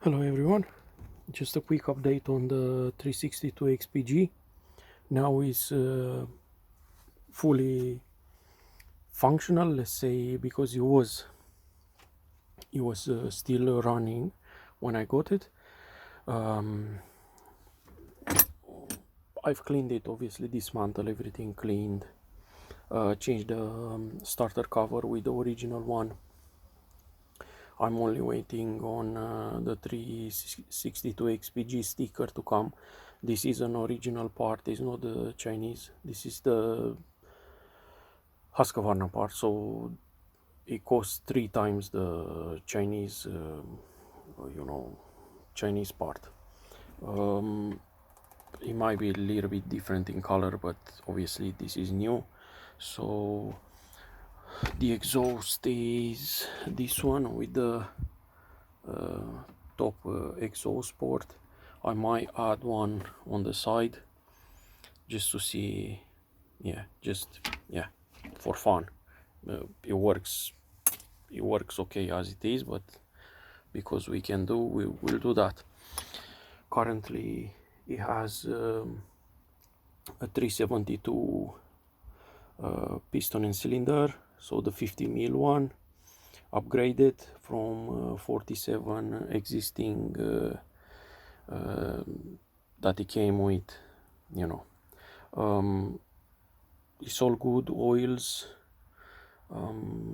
Hello everyone, just a quick update on the 362 XPG. Now is fully functional, let's say, because it was still running when I got it. I've cleaned it, obviously dismantled everything, cleaned, changed the starter cover with the original one. I'm only waiting on the 362 XPG sticker to come. This is an original part, it's not the Chinese. This is the Husqvarna part, so it costs 3 times the Chinese, Chinese part. It might be a little bit different in color, but obviously this is new. So the exhaust is this one with the top exhaust port. I might add one on the side just to see, for fun. It works okay as it is, but because we will do that. Currently it has a 372 piston and cylinder, so the 50 mil one, upgraded from 47 existing that it came with, it's all good. Oils,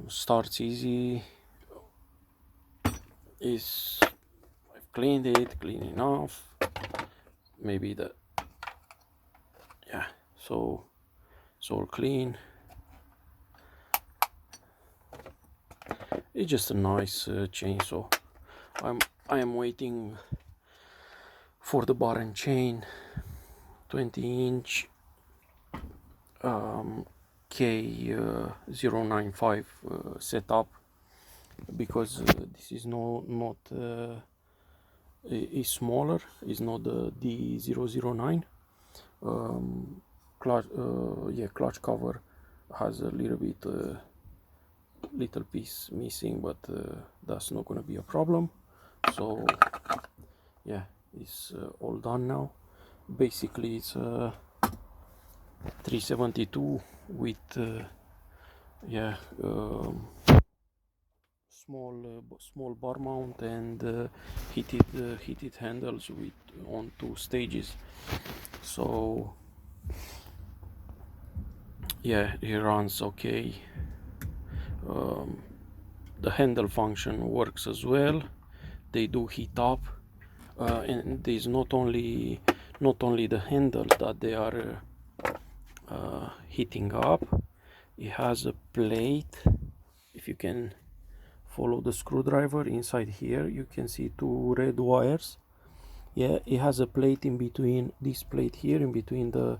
starts easy. I've cleaned it, clean enough. Maybe so it's all clean. It's just a nice chainsaw. I am waiting for the bar and chain 20-inch K095 setup, because this is not is smaller, is not the D009. Clutch cover has a little piece missing, but that's not gonna be a problem. So yeah, it's all done now. Basically it's 372 with small bar mount and heated handles with on 2 stages. So yeah, it runs okay. The handle function works as well. They do heat up, and there's not only the handle that they are heating up. It has a plate. If you can follow the screwdriver inside here, you can see 2 red wires. Yeah, it has a plate in between, this plate here in between the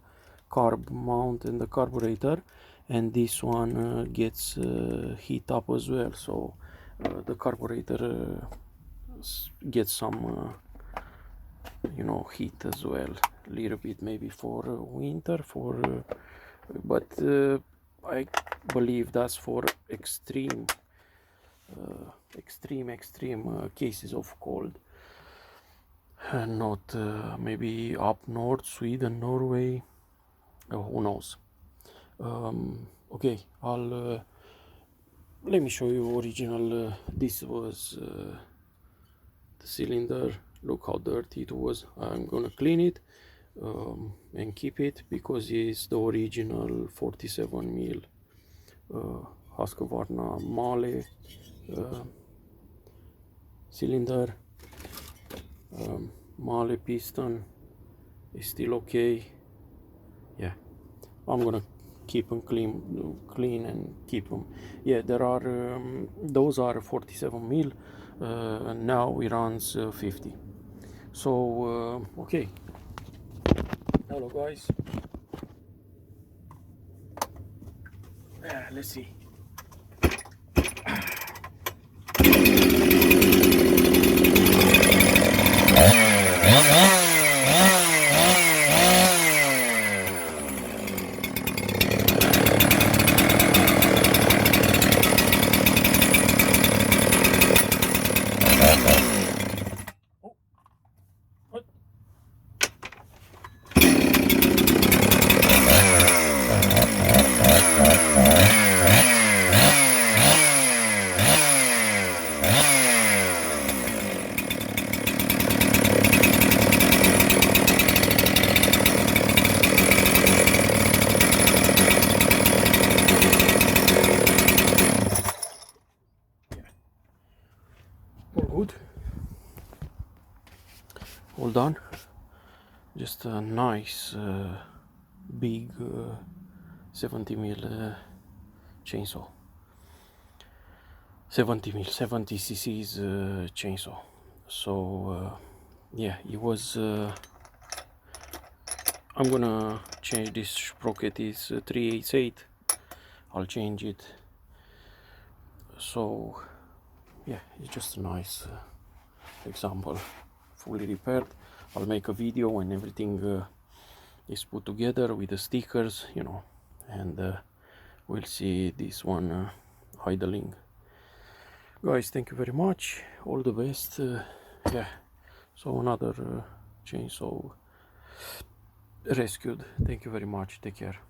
carb mount and the carburetor, and this one gets heat up as well, so the carburetor gets some heat as well, a little bit maybe for winter, but I believe that's for extreme cases of cold, and not maybe up north, Sweden, Norway, who knows. Okay, I'll let me show you original. This was the cylinder. Look how dirty it was. I'm gonna clean it and keep it, because it's the original 47 mil Husqvarna Male cylinder. Male piston is still okay. Yeah, I'm gonna keep them clean and keep them. Yeah, there are those are 47 mil, and now it runs 50. So okay, hello guys. Let's see. all done. Just a nice big 70 mil chainsaw, 70 mil 70 cc's chainsaw. So yeah, it was I'm gonna change this sprocket. Is 388. I'll change it. So yeah, it's just a nice example, fully repaired. I'll make a video when everything is put together with the stickers, you know, and we'll see this one idling. Guys, thank you very much, all the best. Yeah, so another chainsaw rescued. Thank you very much, take care.